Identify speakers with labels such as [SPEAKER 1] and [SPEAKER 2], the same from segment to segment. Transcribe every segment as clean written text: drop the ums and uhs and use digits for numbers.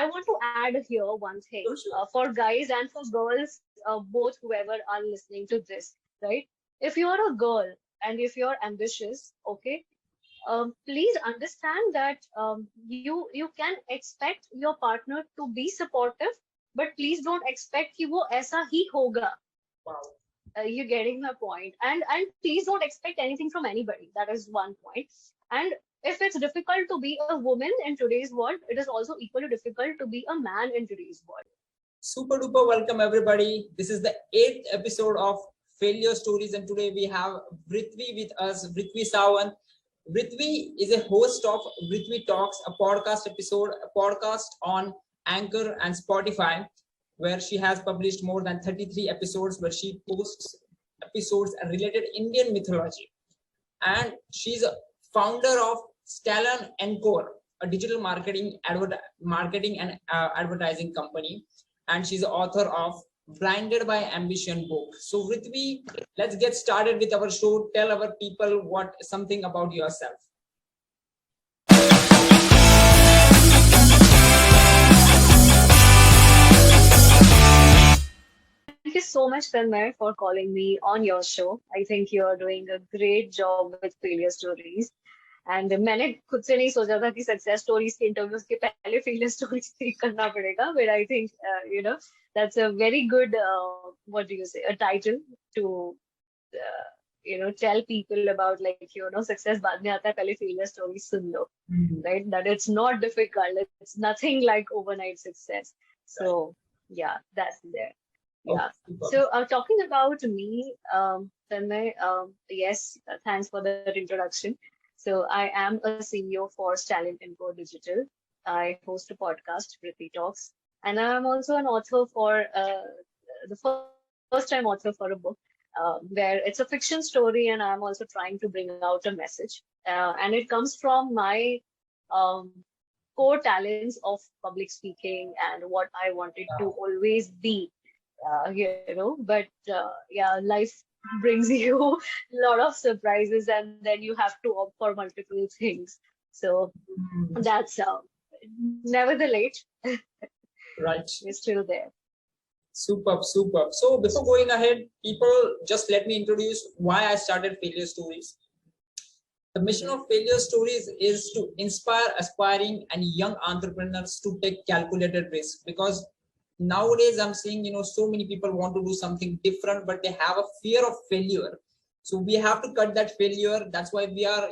[SPEAKER 1] I want to add here one thing
[SPEAKER 2] Sure.
[SPEAKER 1] for guys and for girls, both whoever are listening to this, right? If you are a girl and if you're ambitious, okay, please understand that you can expect your partner to be supportive, but please don't expect कि वो ऐसा ही होगा.
[SPEAKER 2] Wow.
[SPEAKER 1] You're getting my point. And please don't expect anything from anybody. That is one point. And if it's difficult to be a woman in today's world, it is also equally difficult to be a man in today's world.
[SPEAKER 2] Super duper welcome everybody. This is the 8th episode of Failure Stories, and today we have Vritvi with us, Vritvi Sawant. Vritvi is a host of Vritvi Talks, a podcast on Anchor and Spotify, where she has published more than 33 episodes, where she posts episodes related Indian mythology. And she's a founder of Stallion Encore, a digital marketing and advertising company, and she's the author of Blinded by Ambition book. So Vritvi, let's get started with our show. Tell our people something about yourself.
[SPEAKER 1] Thank you so much, Tanmay, for calling me on your show. I think you are doing a great job with failure stories. And मैंने खुद से नहीं सोचा था कि success stories के interviews के पहले फेलियर स्टोरीज ठीक करना पड़ेगा, but I think that's a very good what do you say, a title to tell people about, like, success बाद में आता है, पहले failure stories soon low, right? That it's not difficult, it's nothing like overnight success. So yeah, that's there. Yeah. So talking about me, Tanmay, yes, thanks for that introduction. So I am a CEO for Stallion Info Digital. I host a podcast, Vritvi Talks, and I am also an author for the first-time author for a book where it's a fiction story, and I'm also trying to bring out a message. And it comes from my core talents of public speaking and what I wanted to always be. But yeah, life brings you a lot of surprises, and then you have to opt for multiple things. So that's never the late.
[SPEAKER 2] Right.
[SPEAKER 1] We're still there.
[SPEAKER 2] Superb. So before going ahead, people, just let me introduce why I started Failure Stories. The mission of Failure Stories is to inspire aspiring and young entrepreneurs to take calculated risks, because nowadays I'm seeing, so many people want to do something different, but they have a fear of failure. So we have to cut that failure. That's why we are,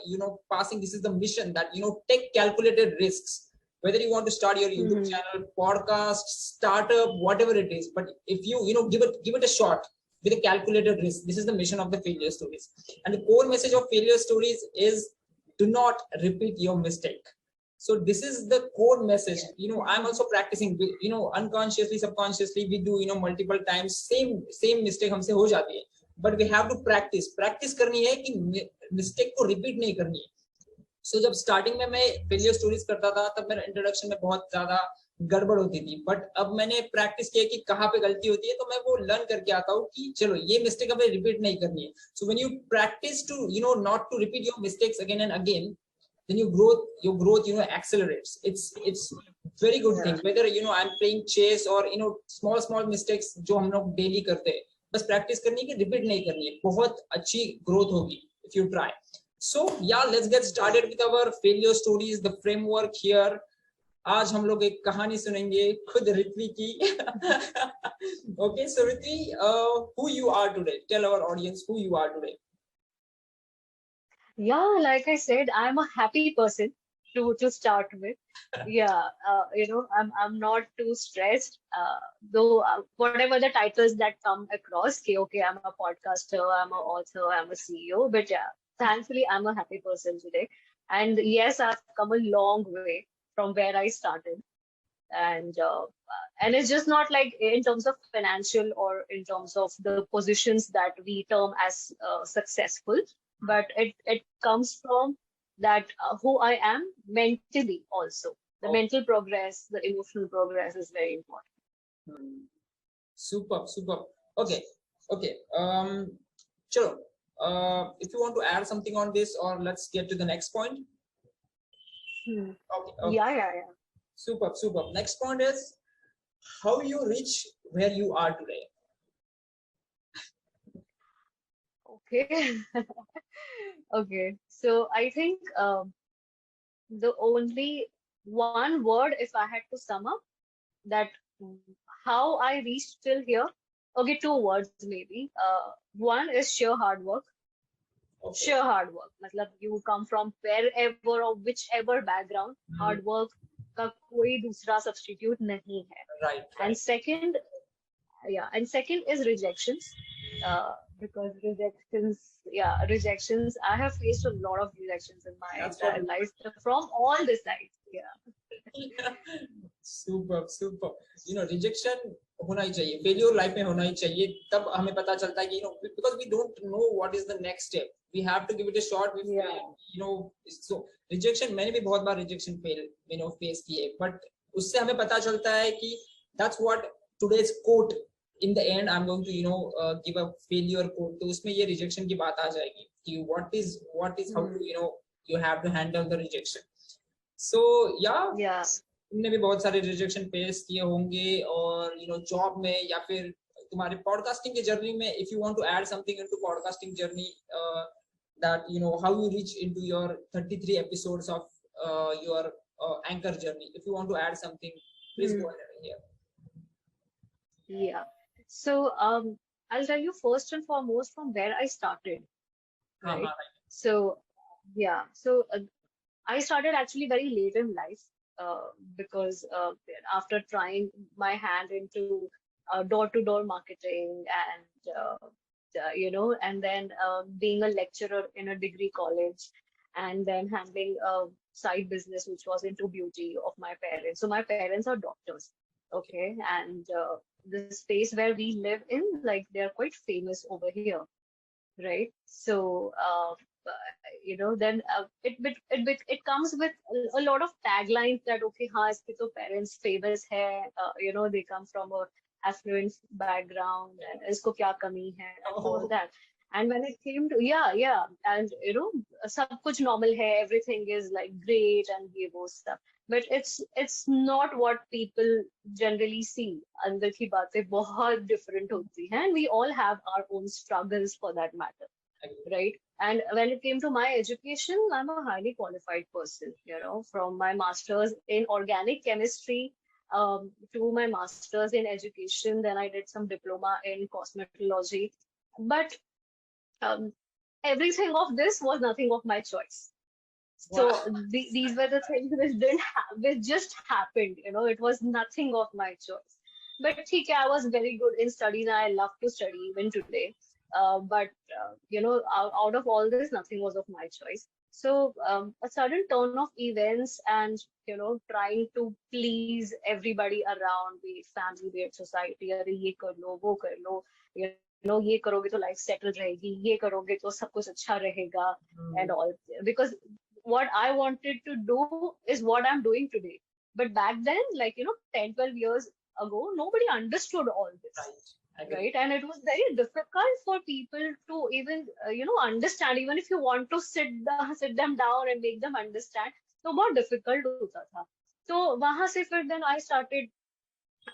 [SPEAKER 2] passing. This is the mission, that, take calculated risks, whether you want to start your YouTube channel, podcast, startup, whatever it is. But if you, give it a shot with a calculated risk. This is the mission of the Failure Stories. And the core message of Failure Stories is, do not repeat your mistake. So this is the core message. I'm also practicing, unconsciously, subconsciously, we do, multiple times, same mistake हमसे हो जाती है, but we have to practice करनी है कि mistake को repeat नहीं करनी है. So जब starting में मैं failure stories करता था, तब मेरा introduction में बहुत ज़्यादा गड़बड़ होती थी, but अब मैंने practice किया कि कहाँ पे गलती होती है, तो मैं वो learn करके आता हूँ कि चलो ये mistake हमें repeat नहीं करनी है. So when you practice to, not to repeat your mistakes again and again, then your growth accelerates. It's very good thing. Whether I'm playing chess or small mistakes जो हम लोग daily करते हैं, बस practice करनी है कि repeat नहीं करनी है, बहुत अच्छी growth होगी if you try. So yeah, let's get started with our failure stories. The framework here. आज हम लोग एक कहानी सुनेंगे खुद ऋत्वी की. Okay, so Ritvi, who you are today? Tell our audience who you are today.
[SPEAKER 1] Yeah, like I said, I'm a happy person to start with. Yeah, I'm not too stressed. Though whatever the titles that come across, okay, I'm a podcaster, I'm an author, I'm a CEO. But yeah, thankfully, I'm a happy person today. And yes, I've come a long way from where I started. And it's just not like in terms of financial or in terms of the positions that we term as successful, but it comes from that who I am mentally also. The mental progress, the emotional progress is very important.
[SPEAKER 2] Superb. Okay. Chalo. If you want to add something on this, or let's get to the next point.
[SPEAKER 1] Okay. Yeah.
[SPEAKER 2] Superb, superb. Next point is how you reach where you are today.
[SPEAKER 1] Okay. Okay. So I think the only one word, if I had to sum up, that how I reached till here. Okay, two words maybe. One is sheer hard work.
[SPEAKER 2] Okay.
[SPEAKER 1] Sheer hard work. मतलब you come from wherever or whichever background, hard work का कोई दूसरा substitute नहीं है.
[SPEAKER 2] Right.
[SPEAKER 1] And second, and second is rejections. Because rejections. I have faced a lot of rejections in my entire life from all the sides. Yeah.
[SPEAKER 2] Super, super. You know, rejection होना ही चाहिए, failure life में होना ही चाहिए. तब हमें पता चलता है कि because we don't know what is the next step. We have to give it a shot. So rejection, मैंने भी बहुत बार rejection face किए, but उससे हमें पता चलता है कि that's what today's quote. In the end, I'm going to give a failure quote. तो उसमें ये rejection की बात आ जाएगी कि what is how to you have to handle the rejection. So yeah. तुमने भी बहुत सारे रिजेक्शन फेस किए होंगे और जॉब में या फिर तुम्हारे पॉडकास्टिंग के जर्नी में. If you want to add something into podcasting journey, that how you reach into your 33 episodes of your anchor journey. If you want to add something, please go ahead here.
[SPEAKER 1] Yeah. So I'll tell you first and foremost from where I started. Right. So yeah. So I started actually very late in life. Because after trying my hand into door-to-door marketing and then being a lecturer in a degree college and then handling a side business which was into beauty of my parents. So my parents are doctors, okay, and the space where we live in, like they're quite famous over here, right? So then it comes with a lot of taglines that okay, हाँ इसके तो parents famous है, they come from a affluent background and इसको क्या कमी है and all that. And when it came to and सब कुछ normal है, everything is like great and ये वो stuff, but it's not what people generally see. अंदर की बातें बहुत different होती हैं, and we all have our own struggles for that matter. Right. And when it came to my education, I'm a highly qualified person, from my master's in organic chemistry to my master's in education. Then I did some diploma in cosmetology. But everything of this was nothing of my choice. So these were the things which just happened, it was nothing of my choice. But I was very good in studies and I love to study even today. But out of all this, nothing was of my choice. So a sudden turn of events and trying to please everybody around, be it family, be it society, अरे ये कर लो, वो कर लो, ये करोगे तो life settled रहेगी, ये करोगे तो सब कुछ अच्छा रहेगा, and all. Because what I wanted to do is what I'm doing today. But back then, 10, 12 years ago, nobody understood all this. Right. And it was very difficult for people to even, understand, even if you want to sit them down and make them understand. So बहुत difficult होता था. So वहाँ से फिर then I started,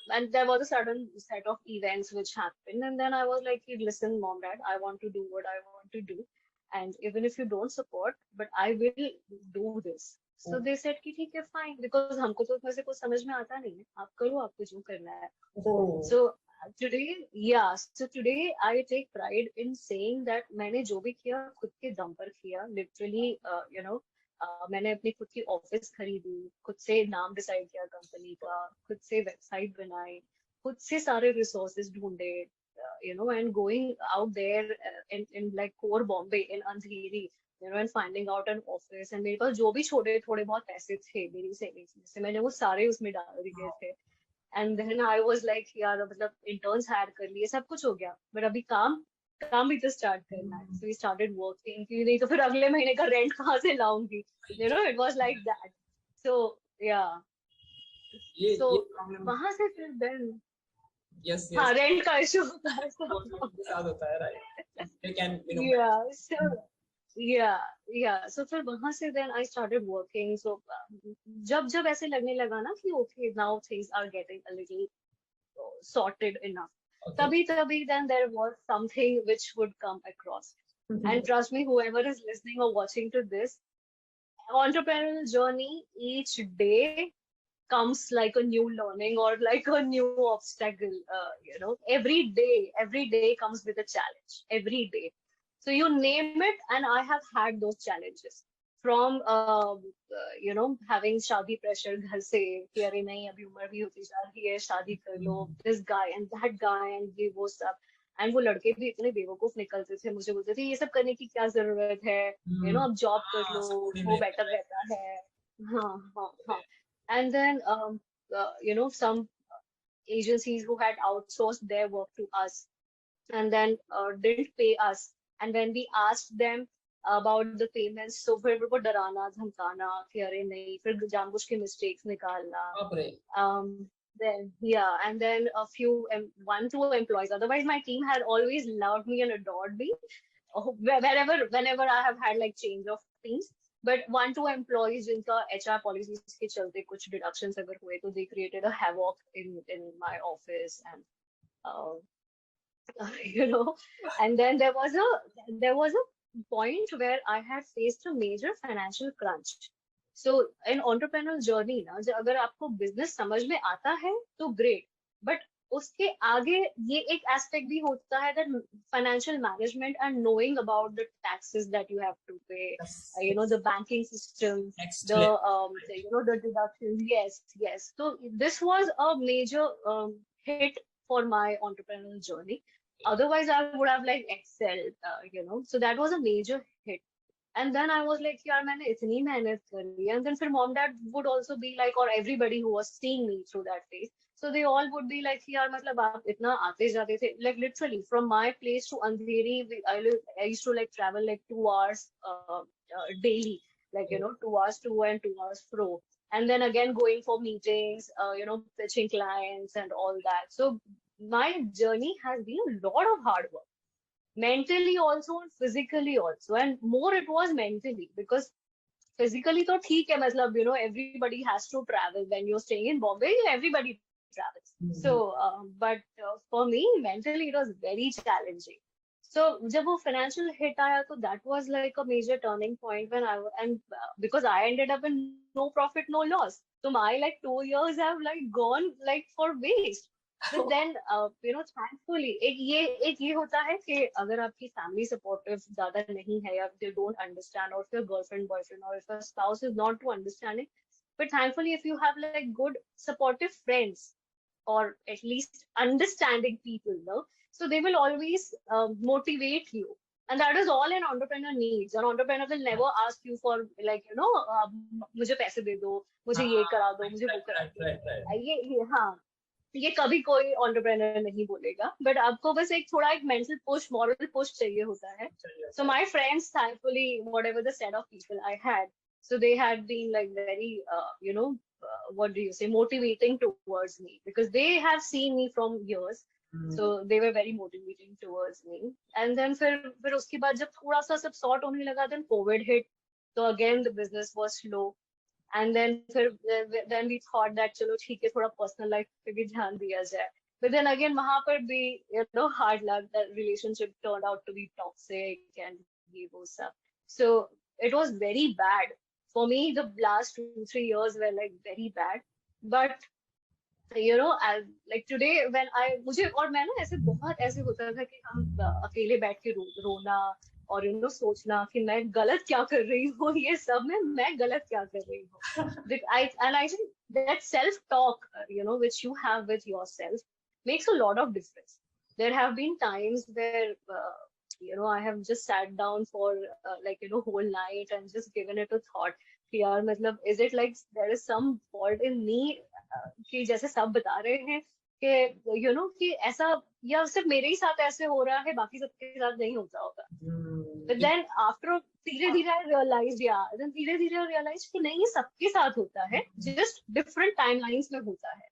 [SPEAKER 1] and there was a sudden set of events which happened. And then I was like, listen, mom, dad, I want to do what I want to do. And even if you don't support, but I will do this. So they said कि ठीक है, fine, because हमको तो इसमें से कुछ समझ में आता नहीं है, आप करो, आपको जो करना है. So today I take pride in saying that मैंने जो भी किया खुद के दम पर किया. Literally, मैंने अपनी खुद की ऑफिस खरीदी, खुद से नाम डिसाइड किया कंपनी का, खुद से वेबसाइट बनाई, खुद से सारे रिसोर्सेज ढूंढे, and going out there in like core Bombay in Andheri, and finding out an office. And मेरे पास जो भी थोड़े बहुत पैसे थे मेरी सेविंग्स में से, मैंने वो सारे उसमें डाल दिए थे. And then I was like, यार मतलब interns hire कर लिए, सब कुछ हो गया, but अभी काम भी तो start करना है. So we started working, कि नहीं तो फिर अगले महीने का rent कहाँ से लाऊंगी, it was like that. So yeah. So वहाँ से फिर then हाँ, rent का issue होता है, right?
[SPEAKER 2] You can,
[SPEAKER 1] Yeah. So फिर वहां से then I started working. So जब जब ऐसे लगने लगा ना कि okay, now things are getting a little sorted enough,
[SPEAKER 2] Okay.
[SPEAKER 1] तभी तभी then there was something which would come across. And trust me, whoever is listening or watching to this, entrepreneurial journey, each day comes like a new learning or like a new obstacle. Every day comes with a challenge. Every day. So you name it, and I have had those challenges. From having शादी pressure घर से कि अरे नहीं अभी उम्र भी होती जा रही है शादी कर लो, this guy and that guy and ये वो सब. एंड वो लड़के भी इतने बेवकूफ निकलते थे, मुझे बोलते थे ये सब करने की क्या जरूरत है, अब जॉब कर लो वो बेटर रहता है. हाँ हाँ हाँ. And then some agencies who had outsourced their work to us and then didn't pay us, and when we asked them about the payments, so फिर वो डराना धमकाना कि अरे नहीं, फिर जानबूझ के mistakes निकालना. And then a few, one, two employees. Otherwise, my team had always loved me and adored me. Whenever I have had like change of teams, but one, two employees जिनका HR policies के चलते कुछ deductions अगर हुए, तो they created a havoc in my office. And and then there was a point where I had faced a major financial crunch. So in entrepreneurial journey ना, अगर आपको business समझ में आता है तो great, but उसके आगे ये एक aspect भी होता है that financial management and knowing about the taxes that you have to pay, the banking system, the deductions. Yes. So this was a major hit for my entrepreneurial journey. Otherwise, I would have like excelled, So that was a major hit. And then I was like, यार मैंने इतनी मेहनत करी. And then फिर mom dad would also be like, or everybody who was seeing me through that phase, so they all would be like, यार मतलब आप इतना आते जाते थे, like literally from my place to Andheri, I used to like travel like 2 hours daily, like 2 hours to and 2 hours fro, and then again going for meetings, pitching clients and all that. So my journey has been a lot of hard work, mentally also and physically also, and more it was mentally, because physically तो ठीक है, मतलब everybody has to travel. When you're staying in Bombay, everybody travels. So but for me mentally it was very challenging. So जब वो financial hit आया, तो that was like a major turning point when because I ended up in no profit no loss, so my like 2 years have like gone like for waste. But then thankfully एक ये होता है कि अगर आपकी family supportive ज़्यादा नहीं है, या they don't understand, or if your girlfriend boyfriend or if your spouse is not too understanding, but thankfully if you have like good supportive friends or at least understanding people, so they will always motivate you. And that is all an entrepreneur needs. An entrepreneur will never ask you for like मुझे पैसे दे दो, मुझे ये करा दो, मुझे वो करा दो. ये हाँ, ये कभी कोई entrepreneur नहीं बोलेगा, but आपको बस एक थोड़ा एक mental push, moral push चाहिए होता है. So my friends, thankfully, whatever the set of people I had, so they had been like very, what do you say, motivating towards me, because they have seen me from years. So they were very motivating towards me. And then फिर उसके बाद जब थोड़ा सा सब sort होने लगा, then COVID hit. So again the business was slow. And then we thought that चलो ठीक है, थोड़ा personal life पे भी ध्यान दिया जाए. But then again वहाँ पर भी hard luck, that relationship turned out to be toxic and ये वो सब. So it was very bad for me. The last 2-3 years were like very bad. But like today when मुझे और मैं ना ऐसे बहुत ऐसे होता था कि हम अकेले बैठ के रोना और सोचना कि मैं गलत क्या कर रही हूँ, ये सब में मैं गलत क्या कर रही हूँ. I think that self talk which you have with yourself makes a lot of difference. There have been times where I have just sat down for whole night and just given it a thought कि यार मतलब is it like there is some fault in me, कि जैसे सब बता रहे हैं कि कि ऐसा या सिर्फ मेरे ही साथ ऐसे हो रहा है, बाकी सबके साथ नहीं होता होगा. But then after धीरे धीरे I realized धीरे धीरे I realized कि नहीं, ये सबके साथ होता है, just different timelines में होता है.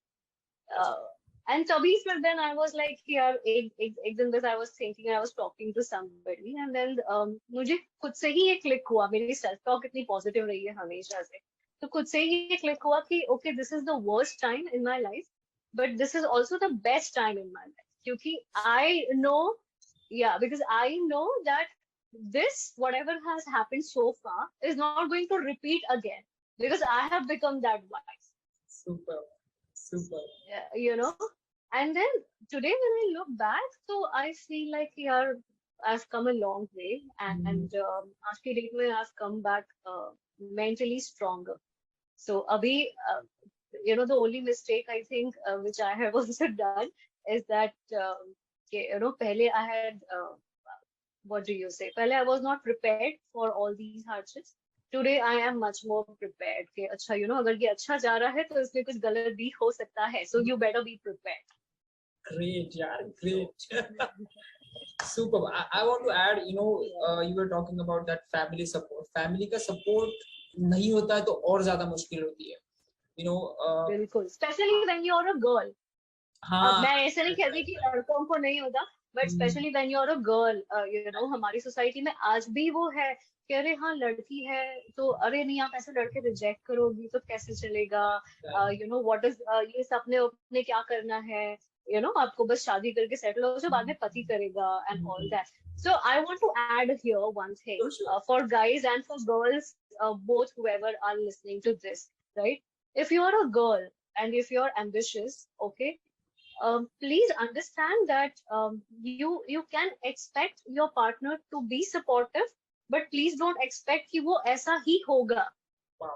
[SPEAKER 1] And तभी फिर then I was like कि यार एक दिन बस I was thinking, I was talking to somebody and then मुझे खुद से ही ये click हुआ, मेरी self talk इतनी positive रही है हमेशा से, तो खुद से ही ये click हुआ कि okay, this is the worst time in my life, but this is also the best time in my life, क्योंकि I know, yeah, because I know that this, whatever has happened so far, is not going to repeat again because I have become that wise.
[SPEAKER 2] Super, super.
[SPEAKER 1] You know, and then today when I look back, so I feel like yeah, I've come a long way, and आज की date में I've come back mentally stronger. So abhi, you know, the only mistake I think which I have also done is that you know, pehle I had what do you say? Pehle I was not prepared for all these hardships. Today I am much more prepared. कि अच्छा, you know, अगर ये अच्छा जा रहा है तो इसमें कुछ गलत भी हो सकता है. So you better be prepared.
[SPEAKER 2] Great, yeah, great. Super. I want to add, you know, you were talking about that family support. Family का support नहीं होता है तो और ज़्यादा मुश्किल होती है. You know.
[SPEAKER 1] बिल्कुल. Especially when you're a girl.
[SPEAKER 2] हाँ.
[SPEAKER 1] मैं ऐसे नहीं कहती कि लड़कों को नहीं होता, but especially when you're a girl, you know, हमारी सोसाइटी में आज भी वो है कि अरे हाँ लड़की है तो अरे नहीं, आप ऐसे लड़के रिजेक्ट करोगी तो कैसे चलेगा, you know, what is ये सपने अपने क्या करना है, you know, आपको बस शादी करके सेटल हो जाओ, बाद में पति करेगा and all that. So I want to add here one thing for guys and for girls, both whoever are listening to this, right? If you're a girl and if you're ambitious, okay, please understand that you can expect your partner to be supportive, but please don't expect कि वो ऐसा ही होगा.
[SPEAKER 2] Wow.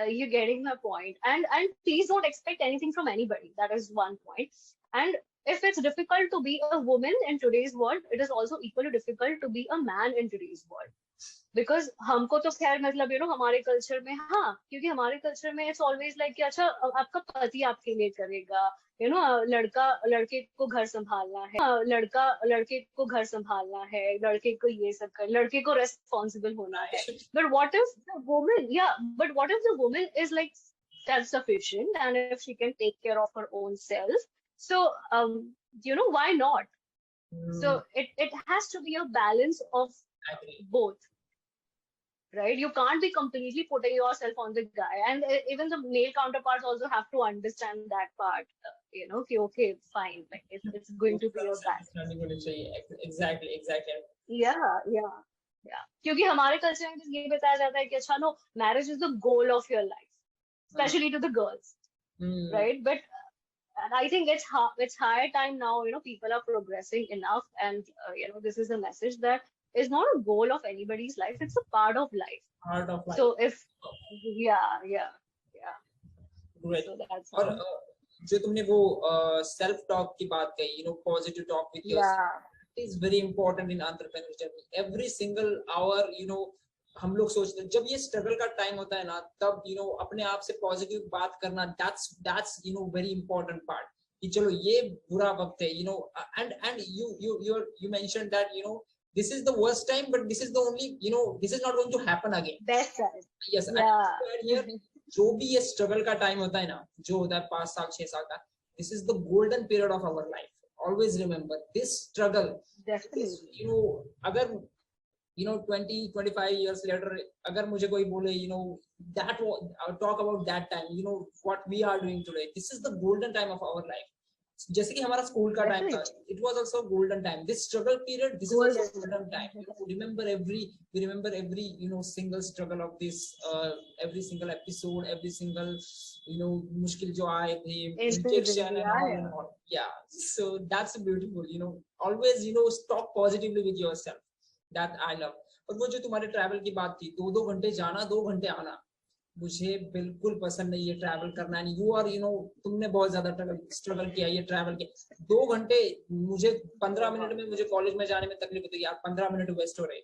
[SPEAKER 1] You're getting my point, and please don't expect anything from anybody. That is one point. And if it's difficult to be a woman in today's world, it is also equally difficult to be a man in today's world. Because हमको तो खैर मतलब you know हमारे culture में, हाँ, क्योंकि हमारे culture में इट्स ऑलवेज लाइक कि अच्छा आपका पति आपके लिए करेगा, यू नो, लड़का लड़के को घर संभालना है, लड़का लड़के को घर संभालना है, लड़के को ये सब कर, लड़के को रेस्पॉन्सिबल होना है. But what if the woman, या but what if the woman is like self sufficient and if she can take care of her own self, so you know, why not? So it has to be a balance of both, right? You can't be completely putting yourself on the guy, and even the male counterparts also have to understand that part, you know, okay, fine, like it's going to be a balance.
[SPEAKER 2] Exactly.
[SPEAKER 1] Yeah. क्योंकि हमारे culture में ये बताया जाता है कि अच्छा no, marriage is the goal of your life, especially to the girls, right? But and I think it's high time now, you know, people are progressing enough, and you know, this is a message that is not a goal of anybody's life, it's a part of life. So if yeah
[SPEAKER 2] Great.
[SPEAKER 1] So that's
[SPEAKER 2] और जो तुमने वो self talk की बात कही, you know, positive talk with yourself, it is very important in entrepreneurship journey. Every single hour, you know, हम लोग सोचते हैं जब ये स्ट्रगल का टाइम होता है ना, तब यू नो अपने आप से पॉजिटिव बात करना, that's you know very important part, कि चलो ये बुरा वक्त है, you know, and you mention that, you know, this is the worst time but this is the only, you know, this is not going to happen again.
[SPEAKER 1] Best time.
[SPEAKER 2] Yes, here जो भी ये struggle का time होता है ना, जो होता है 5 साल 6 साल का, this is the golden period of our life. Always remember this struggle. You know, अगर you know 20-25 years later agar mujhe koi bole, you know, that talk about that time, you know, what we are doing today, this is the golden time of our life. जैसे कि हमारा school का time था, it was also golden time. This struggle period, this is also golden time. We remember every you know single struggle of this, every single episode, every single, you know, मुश्किल जो आए थे, rejection and all. Yeah, so that's beautiful. You know, always, you know, talk positively with yourself. That I love. और वो जो तुम्हारे travel की बात थी, 2 घंटे जाना 2 घंटे आना, मुझे बिल्कुल पसंद नहीं है ट्रैवल करना. यू आर, यू नो, तुमने बहुत ज्यादा स्ट्रगल किया ये ट्रैवल के. 2 घंटे, मुझे 15 मिनट में मुझे कॉलेज में जाने में तकलीफ होती है यार, 15 मिनट वेस्ट हो रहे.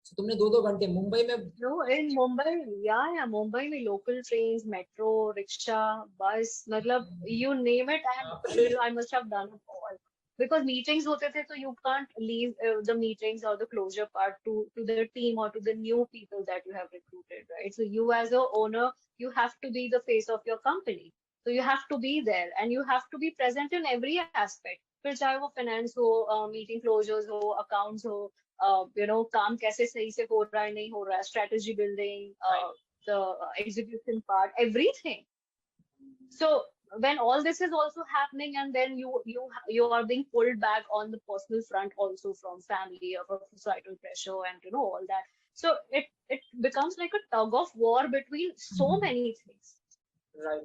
[SPEAKER 2] So, तुमने 2 घंटे मुंबई में.
[SPEAKER 1] No, in Mumbai, yeah, Mumbai में local trains, metro, rickshaw, bus, मतलब you name it, I must have done it all. Because meetings होते थे, so you can't leave the meetings or the closure part to the team or to the new people that you have recruited, right? So you as a owner, you have to be the face of your company. So you have to be there and you have to be present in every aspect. फिर चाहे वो finance हो, meeting closures हो, accounts हो, काम कैसे सही से हो रहा है नहीं हो रहा है, strategy building, the execution part, everything. So when all this is also happening, and then you are being pulled back on the personal front also from family or from societal pressure and all that. So it becomes like a tug of war between so many things.
[SPEAKER 2] Right.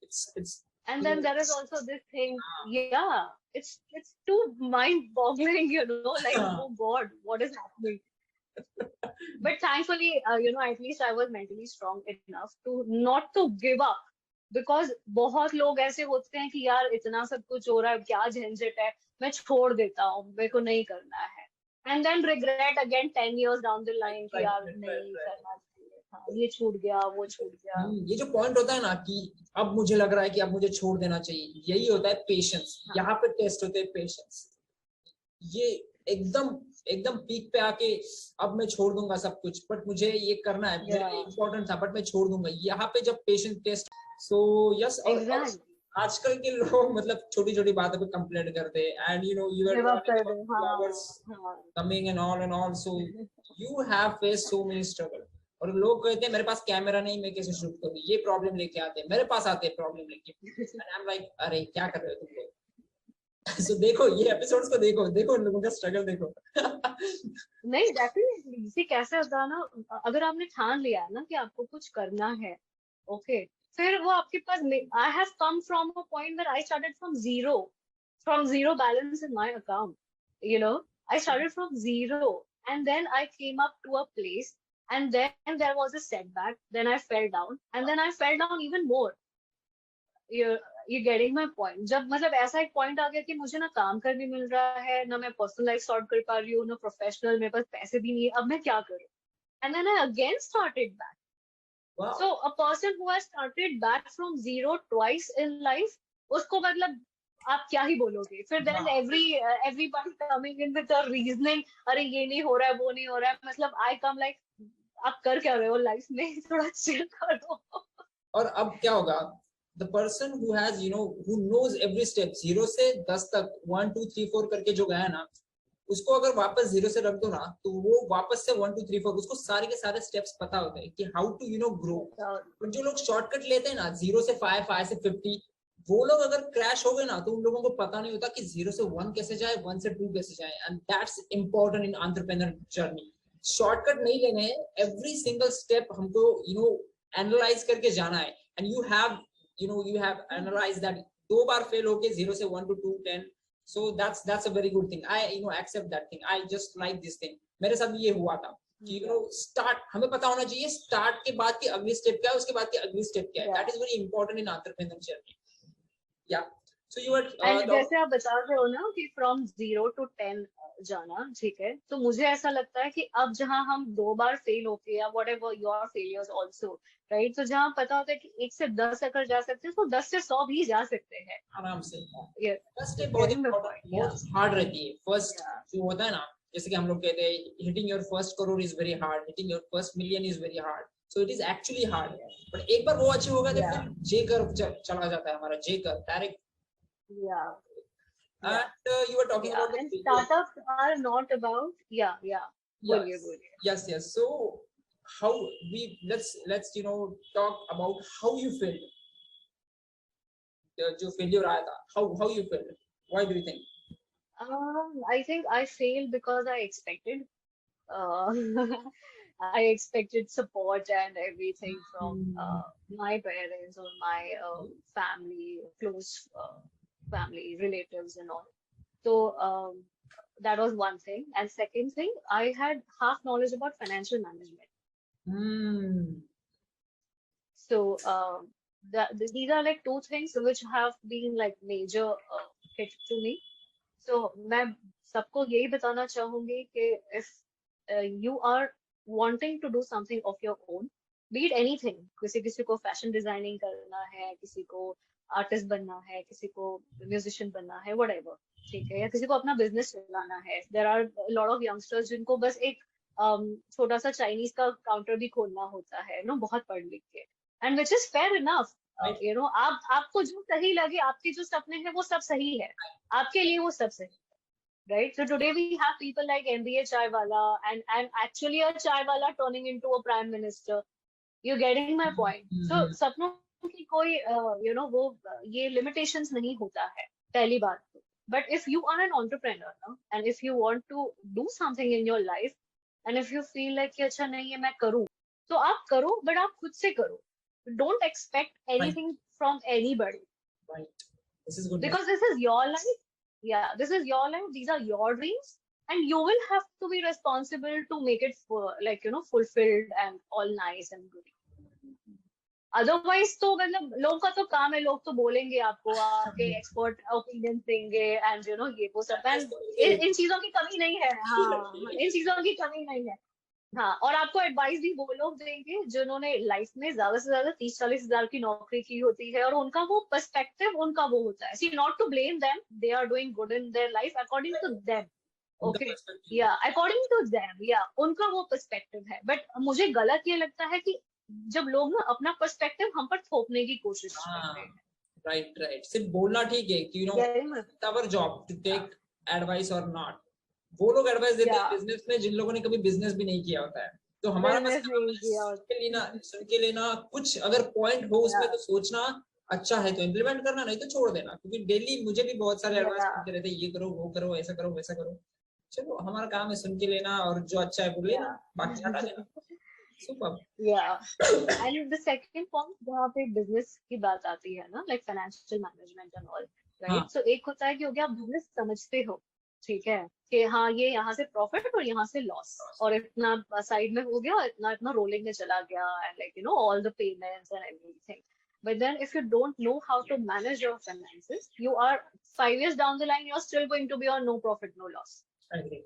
[SPEAKER 2] It's
[SPEAKER 1] And then there is also this thing, yeah, it's too mind-boggling, like, oh God, what is happening? But thankfully, at least I was mentally strong enough to not to give up. Because बहुत लोग ऐसे होते हैं कि यार इतना सब कुछ हो रहा है, क्या झंझट है, मैं छोड़ देता हूँ, मेरे को नहीं करना है. And then regret again 10 years down the line कि यार नहीं करना चाहिए था, ये छूट गया, वो छूट गया.
[SPEAKER 2] ये जो पॉइंट होता है ना कि अब मुझे लग रहा है कि अब मुझे छोड़ देना चाहिए, यही होता है पेशेंस. यहाँ पे टेस्ट होते हैं पेशेंस. ये एकदम पीक पे आके अब मैं छोड़ दूंगा सब कुछ, बट मुझे ये करना है, मेरे लिए इम्पोर्टेंट था, बट मैं छोड़ दूंगा. यहाँ पे जब पेशेंस टेस्ट. सो यस, आजकल के लोग मतलब छोटी छोटी बातों पे कंप्लेंट करते हैं, and you are coming and all, so you have face so many struggle. और लोग कहते हैं मेरे पास कैमरा नहीं, मैं कैसे शूट करूं, ये प्रॉब्लम लेके आते हैं, मेरे पास आते हैं प्रॉब्लम लेके, एंड आई एम लाइक अरे क्या कर रहे हो तुम लोग. So देखो ये एपिसोड्स को देखो उन लोगों का स्ट्रगल देखो.
[SPEAKER 1] नहीं, डेफिनेटली. सी कैसे होता है ना, अगर आपने ठान लिया है ना कि आपको कुछ करना है, ओके, फिर वो आपके पास. I have come from a point that I started from zero balance in my account. I started from zero, and then I came up to a place, and then there was a setback, then I fell down, and then I fell down even more. You getting my point? जब मतलब ऐसा एक point आ गया कि मुझे ना काम करने मिल रहा है, ना मैं पर्सनल लाइफ सॉर्ट कर पा रही हूँ, ना प्रोफेशनल, मेरे पास पैसे भी नहीं है, अब मैं क्या करूँ? And then I again started back.
[SPEAKER 2] Wow.
[SPEAKER 1] So a person who has started back from zero twice in life, उसको मतलब आप क्या ही बोलोगे? फिर then everybody coming in with a reasoning, अरे ये नहीं हो रहा है, वो नहीं हो रहा है, मतलब I come like, आप कर क्या रहे हो लाइफ में, थोड़ा चिल करो.
[SPEAKER 2] और अब क्या होगा? The person who has who knows every step, 0 से 10 तक 1 2 3 4 करके जो गया ना, उसको अगर वापस 0 से रख दो ना, तो वो वापस से 1 2 3 4, उसको सारे के सारे स्टेप्स पता होते हैं कि हाउ टू ग्रो. पर जो लोग शॉर्टकट लेते हैं ना, 0 से 5 5 से 50, वो लोग अगर क्रैश हो गए ना, तो उन लोगों को पता नहीं होता कि 0 से 1 कैसे जाए, 1 से 2 कैसे जाए. And that's important in entrepreneur journey. Shortcut नहीं लेने हैं, एवरी सिंगल स्टेप हमको एनालाइज करके जाना है. And you have analyzed that 2 bar fail होके 0 से 1 to 2 10. So that's a very good thing. I accept that thing. I just like this thing. मेरे साथ ये हुआ था कि start, हमें पता होना चाहिए स्टार्ट के बाद की अगली स्टेप क्या है, उसके बाद की अगली स्टेप क्या है. That is very important in entrepreneurial journey. Yeah. So you are
[SPEAKER 1] जैसे आप बता रहे हो ना कि from 0 to 10 जाना, ठीक है, तो मुझे ऐसा लगता है कि अब जहां हम 2 बार फेल होके, या whatever your failures also, right, तो जहां पता होता है कि 1 से 10 अगर जा सकते हैं, तो 10 से 100 भी जा सकते हैं
[SPEAKER 2] आराम से.
[SPEAKER 1] फर्स्ट
[SPEAKER 2] स्टेप बहुत हार्ड रहती है. फर्स्ट जो होता है ना, जैसे कि हम लोग कहते हैं hitting your first crore is very hard, hitting your first million is very hard. So it is actually hard. But एक बार वो अचीव होगा तो फिर जे कर्व चला जाता है हमारा, J curve direct. And you were talking about
[SPEAKER 1] and startups are not about
[SPEAKER 2] yes. So how let's talk about how you failed. जो failure आया था, how you failed? Why do you think?
[SPEAKER 1] I think I failed because I expected I expected support and everything from my parents or my family, close family, relatives and all. So that was one thing. And second thing, I had half knowledge about financial management. So these are like 2 things which have been like major hit to me. So मैं सबको यही बताना चाहूंगी कि if you are wanting to do something of your own, be it anything, किसी को fashion designing करना है, किसी को आर्टिस्ट बनना है, किसी को म्यूजिशियन बनना है, whatever, ठीक है, या किसी को अपना बिजनेस चलाना है. There are a lot of youngsters जिनको बस एक छोटा सा चाइनीज का काउंटर भी खोलना होता है, बहुत पढ़ लिख के, and which is fair enough. आपको जो सही लगे, आपके जो सपने हैं वो सब सही है, आपके लिए वो सब सही, right? So today we have people like MBA chai wala and actually a chai wala turning into a prime minister. You're getting my point. So सपनों की कोई वो ये limitations नहीं होता है, पहली बात तो. But if you are an entrepreneur ना, and if you want to do something in your life, and if you feel like कि अच्छा नहीं है मैं करूँ, तो आप करो, but आप खुद से करो. Don't expect anything from anybody.
[SPEAKER 2] Right. This is good.
[SPEAKER 1] Because this is your life. Yeah, this is your life. These are your dreams, and you will have to be responsible to make it fulfilled and all nice and good. Otherwise तो मतलब लोगों का तो काम है, लोग तो बोलेंगे आपको, आपके एक्सपर्ट ओपिनियन देंगे एंड ये वो सब. इन चीजों की कमी नहीं है. हाँ, इन चीजों की कमी नहीं है. हाँ, और आपको एडवाइस भी वो लोग देंगे जिन्होंने लाइफ में ज्यादा से ज्यादा 30-40 हजार की नौकरी की होती है, और उनका वो पर्सपेक्टिव उनका वो होता है. See, not to blame them, they are doing good in their life according to them. Okay, या अकॉर्डिंग टू देम, या उनका वो पर्सपेक्टिव है. बट मुझे गलत ये लगता है कि जब लोग ना अपना पर्सपेक्टिव हम पर थोपने की कोशिश करते हैं.
[SPEAKER 2] राइट. सिर्फ बोलना ठीक है कि it's our job to take advice और नॉट. वो लोग एडवाइस देते हैं बिजनेस में जिन लोगों ने कभी बिजनेस भी नहीं किया होता है. तो हमारा सुन के लेना, कुछ अगर पॉइंट हो उसमें तो सोचना, अच्छा है तो इम्प्लीमेंट करना, नहीं तो छोड़ देना. क्योंकि डेली मुझे भी बहुत सारे एडवाइस मिलते रहते हैं, ये करो वो करो, ऐसा करो वैसा करो. चलो, हमारा काम है सुन के लेना, और जो अच्छा है वो लेना, बाकी हटा देना. Super.
[SPEAKER 1] Yeah. And the second point जहाँ पे बिजनेस की बात आती है ना, like financial management and all, right? So एक होता है कि हो गया आप बिजनेस समझते हो, ठीक है, कि हाँ ये यहाँ से प्रॉफिट और यहाँ से लॉस, और इतना साइड में हो गया, इतना इतना रोलिंग में चला गया, and like all the payments and everything. But then if you don't know how to manage your finances, you are 5 years down the line, you're still going to be on no profit, no loss.
[SPEAKER 2] Okay.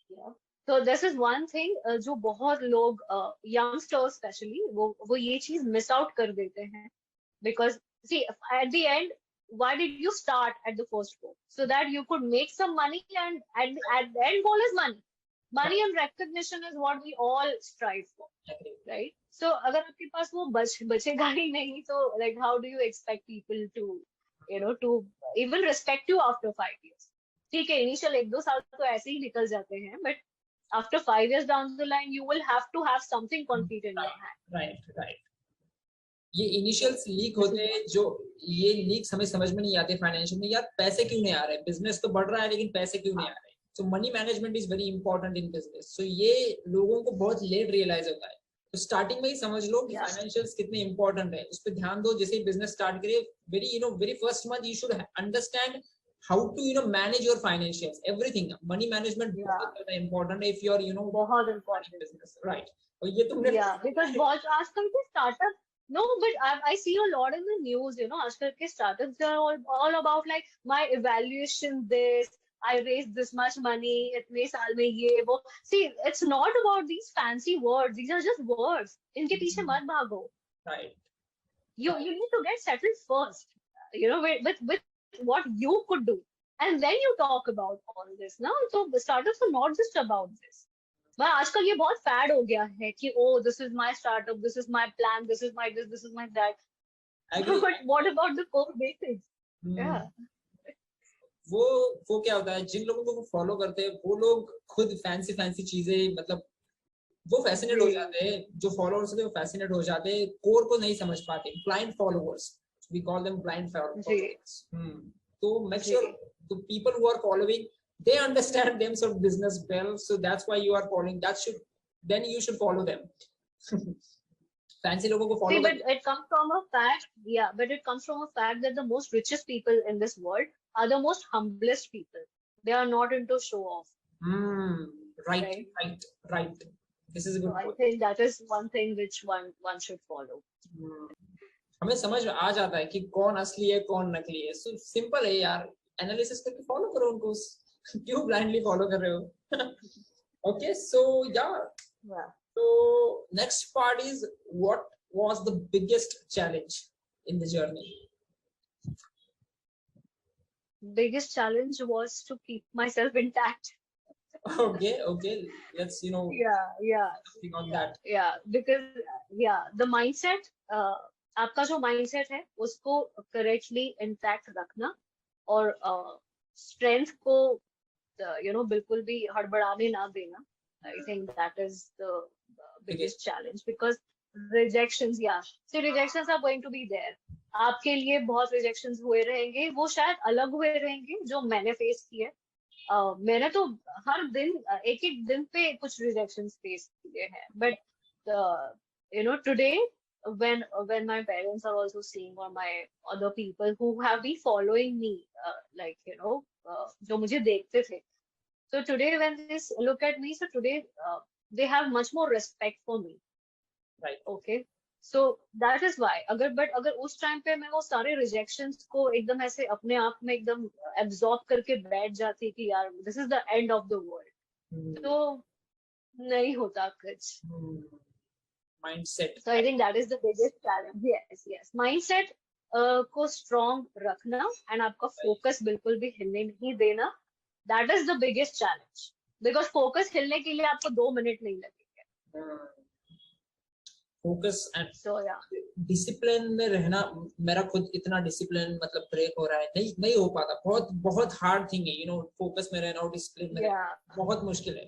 [SPEAKER 1] Yeah. So this is one thing जो बहुत लोग youngsters especially वो ये चीज miss out कर देते हैं. Because see, at the end, why did you start at the first goal? So that you could make some money, and at the end goal is money. Money and recognition is what we all strive for, right? So अगर आपके पास वो बचेगा ही नहीं, तो like how do you expect people to to even respect you after 5 years? ठीक है, initial 1-2 साल तो ऐसे ही निकल जाते हैं, but after 5 years down the line, you will have to have something concrete in your hand.
[SPEAKER 2] Right. ये initials leak होते हैं, जो ये लीक्स हमें समझ में नहीं आते फाइनेंशियल में. यार पैसे क्यों नहीं आ रहे, बिजनेस तो बढ़ रहा है लेकिन पैसे क्यों नहीं आ रहे. So money management is very important in business. सो ये लोगों को बहुत लेट रियलाइज होता है. तो स्टार्टिंग में ही समझ लो कि फाइनेंशियल्स कितने इंपॉर्टेंट है, उस पर ध्यान दो. जैसे ही बिजनेस स्टार्ट करिए, very first month you should understand how to manage your financials, everything. Money management बहुत important if you are
[SPEAKER 1] बहुत important
[SPEAKER 2] business, right? और ये तुमने
[SPEAKER 1] because बहुत आजकल के startup, no, but I see a lot in the news, आजकल के startups are all about like my evaluation this, I raised this much money, इतने साल में ये वो. See, it's not about these fancy words, these are just words. इनके पीछे मत भागो.
[SPEAKER 2] Right.
[SPEAKER 1] You need to get settled first, with what you could do, and then you talk about all this. Now, so startups are not just about this. But आजकल ये बहुत fad हो गया है कि this is my startup, this is my plan, this is my this is my that. But what about the core basics? Yeah.
[SPEAKER 2] वो क्या होता है, जिन लोगों को फॉलो करते हैं वो लोग खुद फैंसी चीजें, मतलब वो फैसिनेट हो जाते हैं. जो फॉलोअर्स होते हैं वो फैसिनेट हो जाते हैं, कोर को नहीं समझ पाते. Blind followers, we call them blind followers. So make sure the people who are following, they understand themselves business well, so that's why you are following. Then you should follow them. Fancy लोगों को follow.
[SPEAKER 1] See, but it comes from a fact, but it comes from a fact that the most richest people in this world are the most humblest people. They are not into show off.
[SPEAKER 2] Right. This is a good point.
[SPEAKER 1] I think that is one thing which one should follow.
[SPEAKER 2] हमें समझ आ जाता है कि कौन असली है कौन नकली है. सो सिंपल है यार, एनालिसिस करके फॉलो करो उनको. क्यों ब्लाइंडली फॉलो कर रहे हो? Okay, so so next part is, what was the biggest challenge in the journey?
[SPEAKER 1] Biggest challenge was to keep myself intact.
[SPEAKER 2] Okay, let's
[SPEAKER 1] think on that. Because the mindset, आपका जो mindset है उसको correctly intact रखना, और strength को बिल्कुल भी हड़बड़ाने ना देना. I think that is the biggest challenge, because rejections, या so rejections are going to be there. आपके लिए बहुत रिजेक्शंस हुए रहेंगे, वो शायद अलग हुए रहेंगे जो मैंने फेस किए. मैंने तो हर दिन एक एक दिन पे कुछ रिजेक्शंस फेस किए हैं, but today when my parents are also seeing, or my other people who have been following me, जो मुझे देखते थे, so today when they look at me, so today they have much more respect for me.
[SPEAKER 2] Right.
[SPEAKER 1] Okay. So that is why, अगर उस time पे मैं वो सारे रिजेक्शंस को एकदम ऐसे अपने आप में एकदम एब्जॉर्ब करके बैठ जाती कि यार this is the end of the world, तो नहीं होता कुछ.
[SPEAKER 2] Mindset.
[SPEAKER 1] So I think that is the biggest challenge. Yes. Mindset को स्ट्रॉन्ग रखना, एंड आपका फोकस बिल्कुल भी हिलने नहीं देना. That is the biggest challenge. Because focus हिलने के लिए आपको 2 मिनट नहीं लगेंगे.
[SPEAKER 2] Focus and
[SPEAKER 1] So yeah.
[SPEAKER 2] Discipline में रहना. मेरा खुद इतना डिसिप्लिन मतलब ब्रेक हो रहा है, नहीं हो पाता. बहुत बहुत हार्ड थिंग है फोकस में रहना और डिसिप्लिन में रहना. बहुत मुश्किल है.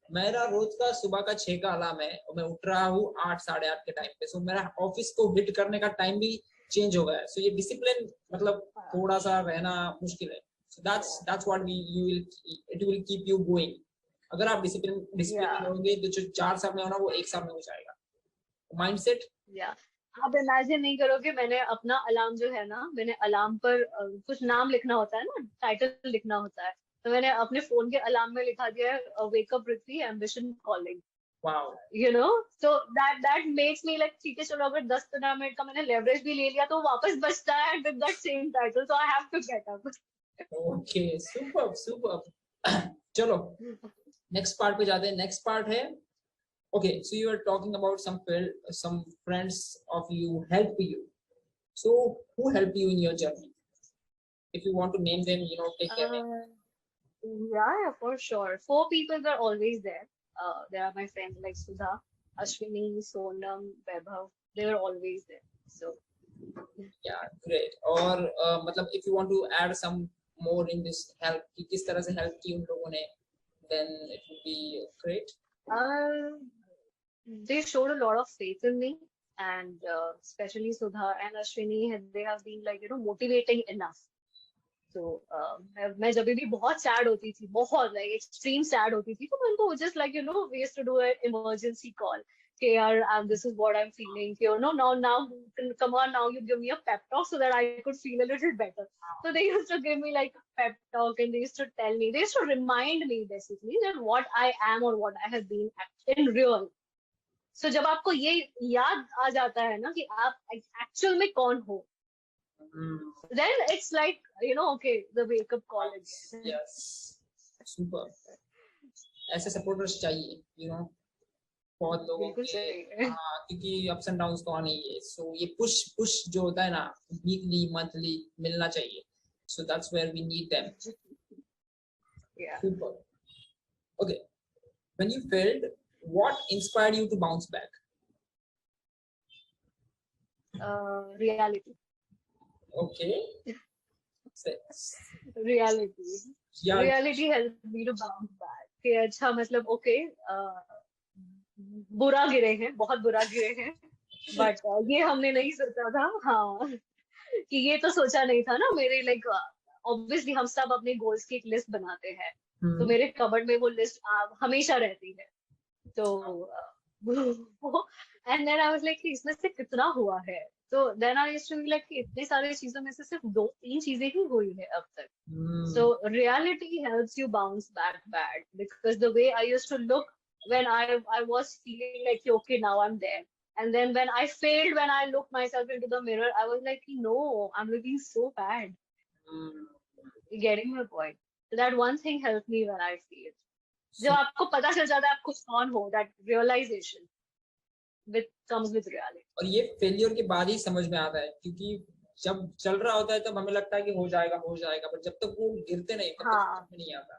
[SPEAKER 2] मेरा रोज का सुबह का 6 का अलार्म है और मैं उठ रहा हूँ 8 साढ़े 8 के टाइम पे. सो मेरा ऑफिस को हिट करने का टाइम भी चेंज हो गया है. सो ये डिसिप्लिन मतलब थोड़ा सा रहना मुश्किल है. So that's what it will keep you going. अगर आप डिसिप्लिन में होंगे तो जो 4 साल में होना वो 1 साल में हो जाएगा. माइंडसेट.
[SPEAKER 1] आप इमेजिन नहीं करोगे, मैंने अपना अलार्म जो है ना, मैंने अलार्म पर कुछ नाम लिखना होता है ना, टाइटल लिखना होता है, तो मैंने अपने फोन के अलार्म में लिखा दिया है wake up Prithvi, ambition calling.
[SPEAKER 2] Wow.
[SPEAKER 1] So that makes me like ठीक है चलो, अगर 10-15 मिनट का मैंने लेवरेज भी ले लिया तो वापस बचता है with that same title, so I have to get up.
[SPEAKER 2] Okay, super. चलो नेक्स्ट पार्ट पे जाते हैं. नेक्स्ट पार्ट है, okay, so you are talking about some friends of you help you. So who helped you in your journey? If you want to name them, take their name.
[SPEAKER 1] Yeah, for sure. 4 people are always there. There are my friends like Sudha, Ashwini, Sonam, Vaibhav. They were always there. So
[SPEAKER 2] yeah, great. Or मतलब if you want to add some more in this help, कि किस तरह से help की उन लोगों ने, then it would be great.
[SPEAKER 1] They showed a lot of faith in me, and especially Sudha and Ashwini, they have been like motivating enough. So मैं जब भी बहुत sad होती थी, बहुत like extreme sad होती थी, तो मैं उनको just like we used to do an emergency call. Okay, yaar, this is what I'm feeling. Now, come on, now you give me a pep talk so that I could feel a little better. So they used to give me like a pep talk, and they used to tell me, they used to remind me basically that what I am or what I have been in real. So जब आपको ये याद आ जाता है ना कि आप actual में कौन हो, then it's like okay, the wake up call again.
[SPEAKER 2] Yes, super. ऐसे सपोर्टर्स चाहिए बहुत लोगों के, क्योंकि अप्स एंड डाउन्स तो आने ही है. सो ये पुश जो होता है ना, वीकली मंथली मिलना चाहिए. So that's where we need them. Super. Okay, when you failed, what inspired you to bounce back?
[SPEAKER 1] Reality.
[SPEAKER 2] Okay.
[SPEAKER 1] Reality helped me to bounce back. कि अच्छा मतलब okay, बुरा गिरे हैं, बहुत बुरा गिरे हैं, बट ये हमने नहीं सोचा था. हाँ, कि ये तो सोचा नहीं था ना. मेरे लाइक ऑब्वियसली हम सब अपने गोल्स की एक लिस्ट बनाते हैं, तो मेरे कबर्ड में वो लिस्ट हमेशा रहती है. तो and then I was like इसमें से कितना हुआ है. तो then I used to be like इतनी सारी चीजों में से सिर्फ 2-3 चीजें ही हुई है अब तक. So reality helps you bounce back bad, because the way I used to look when I was feeling like okay, now I'm there, and then when I failed, when I looked myself into the mirror, I was like no, I'm looking so bad. You're getting my point? So that one thing helped me when I failed. जब आपको पता चल जाता है आप खुद कौन हो, that realization comes with reality.
[SPEAKER 2] और ये फेलियर के बाद ही समझ में आता है, क्योंकि जब चल रहा होता है तब हमें लगता है कि हो जाएगा, पर जब तक वो गिरते नहीं तब तक नहीं आता.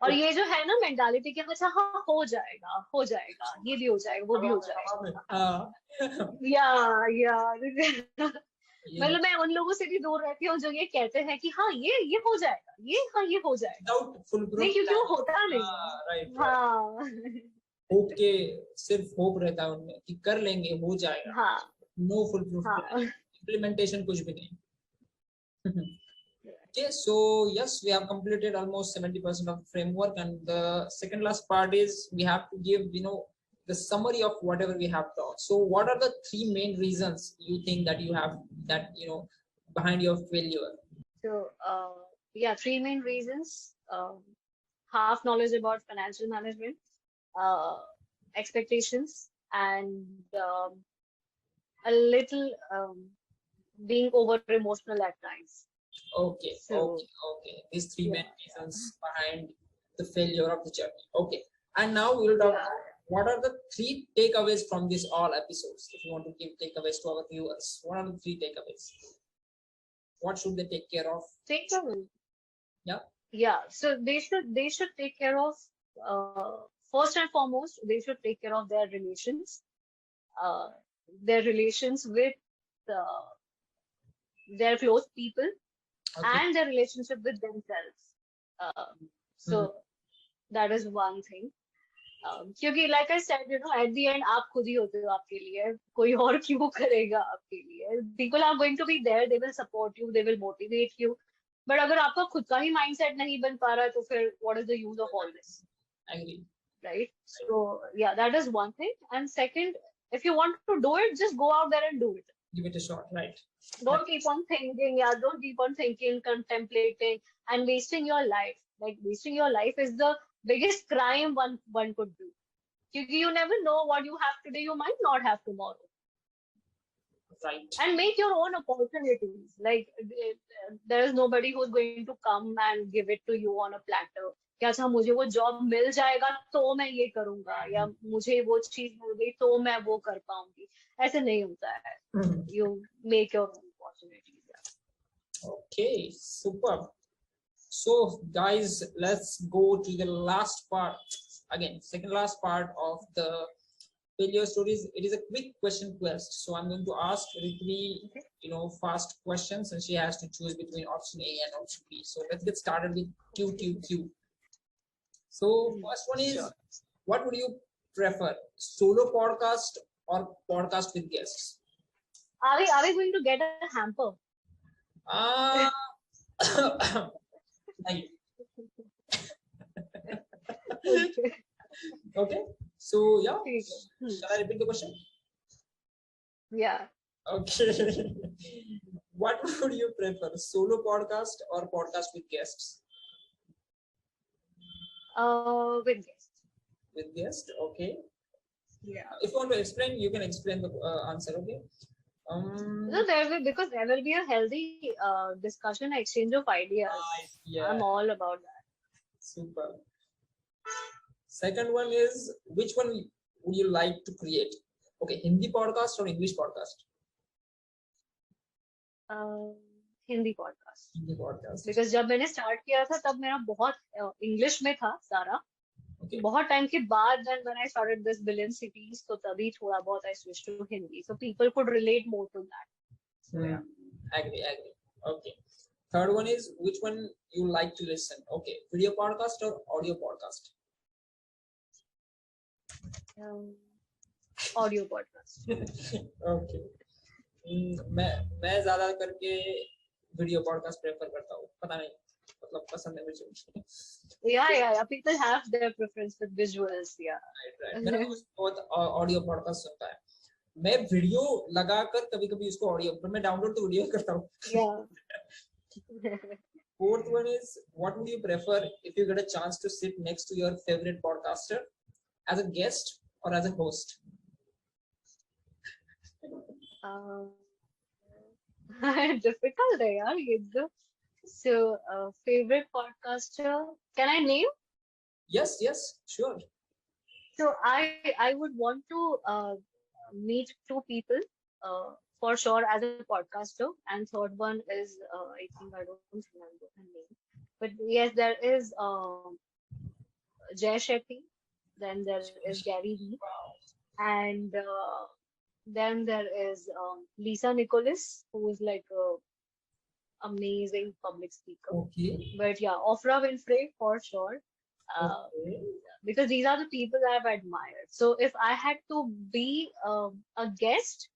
[SPEAKER 1] और ये जो है ना मेंटालिटी कि अच्छा हाँ हो जाएगा ये भी हो जाएगा वो भी हो जाएगा या मतलब मैं उन लोगों से भी दूर रहती हूँ जो ये कहते हैं कि हाँ ये हो जाएगा ये हो जाएगा नहीं क्योंकि वो होता नहीं है
[SPEAKER 2] राइट
[SPEAKER 1] हाँ
[SPEAKER 2] होप के सिर्फ होप रहता है उनमें कि कर लेंगे हो जाएगा
[SPEAKER 1] हाँ
[SPEAKER 2] नो फुल प्रूफ
[SPEAKER 1] हाँ
[SPEAKER 2] इम्प्लीमेंटेशन कुछ भी नहीं Okay, so yes, we have completed almost 70% of the framework, and the second last part is we have to give, the summary of whatever we have taught. So what are the three main reasons you think that you have that behind your failure?
[SPEAKER 1] So yeah, three main reasons. Half knowledge about financial management, expectations, and a little being over emotional at times.
[SPEAKER 2] Okay, okay. These three main reasons behind the failure of the journey. Okay, and now we'll talk about what are the three takeaways from this all episodes. If you want to give takeaways to our viewers, what are the three takeaways? What should they take care of?
[SPEAKER 1] Takeaway.
[SPEAKER 2] Yeah.
[SPEAKER 1] So they should take care of first and foremost they should take care of their relations with their close people.
[SPEAKER 2] Okay.
[SPEAKER 1] And their relationship with themselves. So that is one thing. क्योंकि like I said, at the end आप खुद ही होते हो आपके लिए कोई और क्यों करेगा आपके लिए. People are going to be there, they will support you, they will motivate you. But अगर आपका खुद का ही mindset नहीं बन पा रहा है तो फिर what is the use of all this?
[SPEAKER 2] I agree.
[SPEAKER 1] Right? So yeah, that is one thing. And second, if you want to do it, just go out there and do it.
[SPEAKER 2] Give it a shot, right?
[SPEAKER 1] Don't keep on thinking, don't keep on thinking, contemplating, and wasting your life. Like wasting your life is the biggest crime one could do. Because you never know what you have today, you might not have tomorrow.
[SPEAKER 2] Right.
[SPEAKER 1] And make your own opportunities. Like there is nobody who's going to come and give it to you on a platter. कि अच्छा मुझे वो job मिल जाएगा तो मैं ये करूंगा या मुझे वो चीज मिल गई तो मैं वो कर पाऊंगी. ऐसे नहीं होता है. You make your own opportunities.
[SPEAKER 2] Okay, super. So guys, let's go to the last part. Again, second last part of the failure stories. It is a quick question quest. So I'm going to ask Vritvi, fast questions, and she has to choose between option A and option B. So let's get started with Q. So first one is, what would you prefer, solo podcast or podcast with guests?
[SPEAKER 1] Are we going to get a hamper?
[SPEAKER 2] Okay. So yeah, shall I repeat the question?
[SPEAKER 1] Yeah.
[SPEAKER 2] Okay. What would you prefer, solo podcast or podcast with guests?
[SPEAKER 1] With guests.
[SPEAKER 2] With guests, okay.
[SPEAKER 1] Yeah.
[SPEAKER 2] If you want to explain, you can explain the answer, okay?
[SPEAKER 1] No, because there will be a healthy discussion, exchange of ideas.
[SPEAKER 2] Yeah.
[SPEAKER 1] I'm all about that.
[SPEAKER 2] Super. Second one is, which one would you like to create? Okay, Hindi podcast or English podcast?
[SPEAKER 1] Hindi podcast.
[SPEAKER 2] Hindi podcast.
[SPEAKER 1] Because जब मैंने start किया था तब मेरा बहुत English में था सारा. Okay. बहुत टाइम के बाद when I started this Billion Cities तो तभी थोड़ा बहुत I switched to Hindi, so people could relate more to that. So, yeah.
[SPEAKER 2] Agree. Okay. Third one is, which one you like to listen? Okay, video podcast or audio podcast?
[SPEAKER 1] Audio podcast.
[SPEAKER 2] Okay. मैं ज़्यादा करके video podcast prefer करता हूँ. पता नहीं, मतलब पसंद है मुझे.
[SPEAKER 1] Yeah. People have their preference with visuals. Yeah.
[SPEAKER 2] Right. मेरा बहुत audio podcast सुनता है. मैं वीडियो लगाकर कभी-कभी उसको ऑडियो पर मैं डाउनलोड तो वीडियो करता हूँ.
[SPEAKER 1] Yeah.
[SPEAKER 2] Fourth one is, what would you prefer if you get a chance to sit next to your favorite podcaster as a guest or as a host?
[SPEAKER 1] Difficult है यार ये तो. So favorite podcaster, can I name?
[SPEAKER 2] Yes, sure.
[SPEAKER 1] So I would want to meet two people for sure as a podcaster, and third one is I think I don't remember her name, but yes, there is Jay Shetty, then there is Gary Vee, and then there is Lisa Nicholas, who is like a amazing public speaker.
[SPEAKER 2] Okay.
[SPEAKER 1] But yeah, Oprah Winfrey for sure.
[SPEAKER 2] Okay.
[SPEAKER 1] Because these are the people that I've admired. So if I had to be a guest,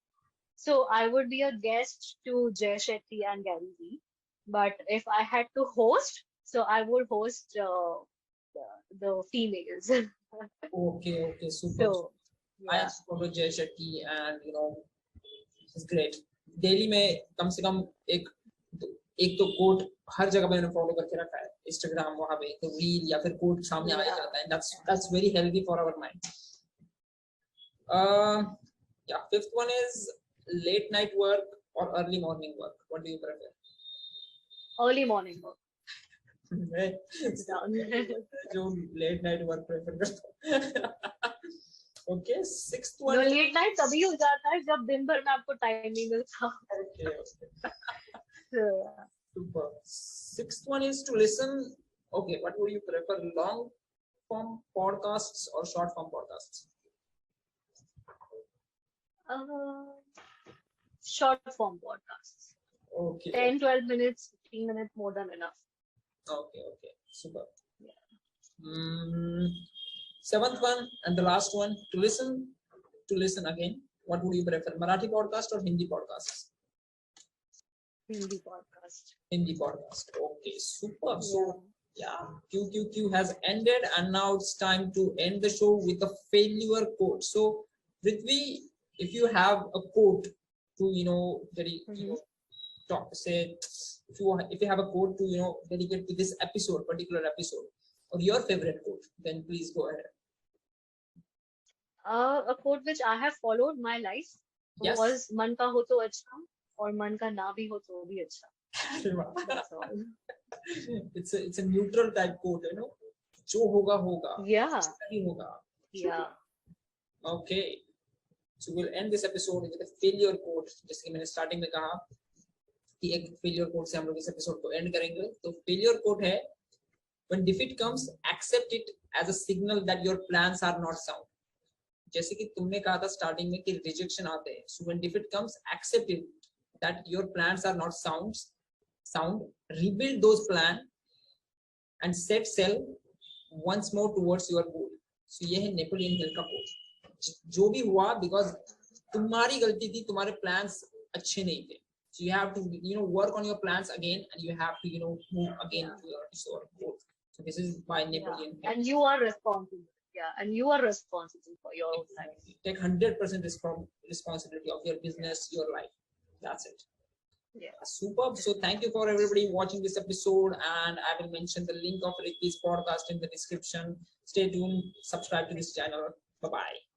[SPEAKER 1] so I would be a guest to Jay Shetty and Gary Vee. But if I had to host, so I would host the females.
[SPEAKER 2] Okay. Okay. Super.
[SPEAKER 1] So
[SPEAKER 2] I
[SPEAKER 1] yeah,
[SPEAKER 2] also follow Jay Shetty, and it's great. Daily में कम से कम एक तो coat हर जगह मैंने follow करके रखा है. Instagram वहां पे तो रील या फिर कोट सामने आ ही जाता है. That's very healthy for our mind. Yeah. Fifth one is late night work or early morning work. What do you prefer?
[SPEAKER 1] early morning work.
[SPEAKER 2] मैं
[SPEAKER 1] It's done.
[SPEAKER 2] जो late night work prefer करता हूँ. Okay. Sixth
[SPEAKER 1] No,
[SPEAKER 2] one.
[SPEAKER 1] late night तभी हो जाता है जब दिन भर में आपको टाइम नहीं मिलता.
[SPEAKER 2] Okay.
[SPEAKER 1] So,
[SPEAKER 2] Super. Sixth one is to listen. Okay, what would you prefer, long form podcasts or short form podcasts?
[SPEAKER 1] short form podcasts.
[SPEAKER 2] Okay.
[SPEAKER 1] 10, 12 minutes, 15 minutes, more than enough.
[SPEAKER 2] Okay. Super. Seventh one and the last one, to listen again. What would you prefer, Marathi podcast or Hindi podcasts?
[SPEAKER 1] Hindi podcast.
[SPEAKER 2] Hindi podcast. Okay, super. So yeah, QQQ has ended, and now it's time to end the show with a failure quote. So Vritvi, if you have a quote to talk, say if you have a quote to dedicate to this particular episode, or your favorite quote, then please go ahead.
[SPEAKER 1] A quote which I have followed my life was "Man ka ho to acha, or man ka na bhi ho to bhi acha." That's all.
[SPEAKER 2] It's a neutral type quote, जो होगा होगा.
[SPEAKER 1] Yeah.
[SPEAKER 2] नहीं होगा.
[SPEAKER 1] Yeah.
[SPEAKER 2] Okay. So we'll end this episode with a failure quote. जैसे कि मैंने starting में कहा कि एक failure quote से हम लोग इस episode को end करेंगे. तो failure quote है, when defeat comes, accept it as a signal that your plans are not sound. जैसे कि तुमने कहा था starting में कि rejection आते हैं. So when defeat comes, accept it that your plans are not sound. Rebuild those plans and set sail once more towards your goal. So ये है नेपोलियन हिल का quote. जो भी हुआ because तुम्हारी गलती थी, तुम्हारे plans अच्छे नहीं थे. So you have to work on your plans again, and you have to move again to your goal. So this is by Napoleon Hill.
[SPEAKER 1] And you are responsible. Yeah, and you are responsible for your own life.
[SPEAKER 2] Take 100% responsibility of your business, your life. That's it.
[SPEAKER 1] Yeah.
[SPEAKER 2] Superb. So thank you for everybody watching this episode, and I will mention the link of Ritvi's podcast in the description. Stay tuned. Subscribe to this channel. Bye-bye.